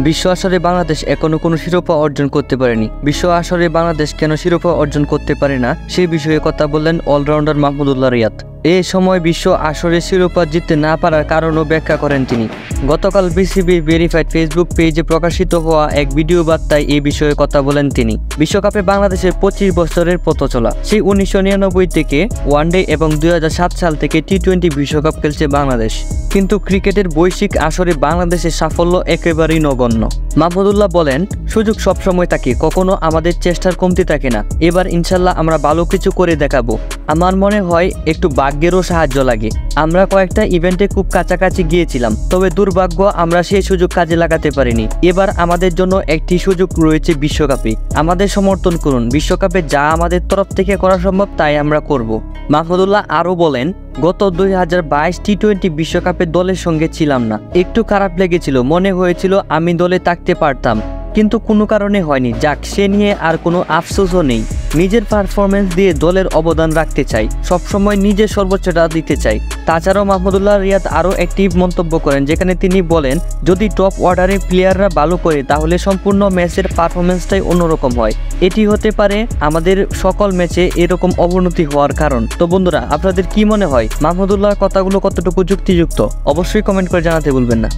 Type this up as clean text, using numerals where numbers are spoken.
বিশ্ব আসরে বাংলাদেশ এখনো কোনো শিরোপা অর্জন করতে পারেনি। বিশ্ব আসরে বাংলাদেশ কেন শিরোপা অর্জন করতে পারে না সেই বিষয়ে কথা বললেন অলরাউন্ডার মাহমুদুল্লাহ রিয়াদ। এ সময় বিশ্ব আসরে শিরোপা জিততে না পারার কারণও ব্যাখ্যা করেন তিনি। গতকাল বিসিবি ভেরিফাইড ফেসবুক পেজে প্রকাশিত হওয়া এক ভিডিও বার্তায় এই বিষয়ে কথা বলেন তিনি। বিশ্বকাপে বাংলাদেশের 25 বছরের পথ চলা। সেই 1999 থেকে ওয়ানডে এবং 2007 সাল থেকে টি-20 বিশ্বকাপ খেলছে বাংলাদেশ, কিন্তু ক্রিকেটের বৈশ্বিক আসরে বাংলাদেশের সাফল্য একেবারেই নগণ্য। মাহমুদুল্লাহ বলেন, সুযোগ সবসময় থাকে, কখনো আমাদের চেষ্টার কমতি থাকে না। এবার ইনশাল্লাহ আমরা ভালো কিছু করে দেখাবো। আমার মনে হয় একটু ভাগ্যেরও সাহায্য লাগে। আমরা কয়েকটা ইভেন্টে খুব কাছাকাছি গিয়েছিলাম, তবে দুর্ভাগ্য আমরা সেই সুযোগ কাজে লাগাতে পারিনি। এবার আমাদের জন্য একটি সুযোগ রয়েছে বিশ্বকাপে। আমাদের সমর্থন করুন। বিশ্বকাপে যা আমাদের তরফ থেকে করা সম্ভব তাই আমরা করব। মাহমুদুল্লাহ আরও বলেন, গত 2022 টি-20 বিশ্বকাপে দলের সঙ্গে ছিলাম না। একটু খারাপ লেগেছিল, মনে হয়েছিল আমি দলে থাকতে পারতাম, কিন্তু কোনো কারণে হয়নি। যাক, সে নিয়ে আর কোনো আফসোসও নেই। নিজের পারফরমেন্স দিয়ে দলের অবদান রাখতে চাই, সবসময় নিজের সর্বোচ্চটা দিতে চাই। তাছাড়াও মাহমুদুল্লাহ রিয়াদ আরও একটি মন্তব্য করেন, যেখানে তিনি বলেন, যদি টপ অর্ডারের প্লেয়াররা ভালো করে তাহলে সম্পূর্ণ ম্যাচের পারফরমেন্সটাই অন্যরকম হয়। এটি হতে পারে আমাদের সকল ম্যাচে এরকম অবনতি হওয়ার কারণ। তো বন্ধুরা, আপনাদের কি মনে হয় মাহমুদুল্লাহর কথাগুলো কতটুকু যুক্তিযুক্ত? অবশ্যই কমেন্ট করে জানাতে ভুলবেন না।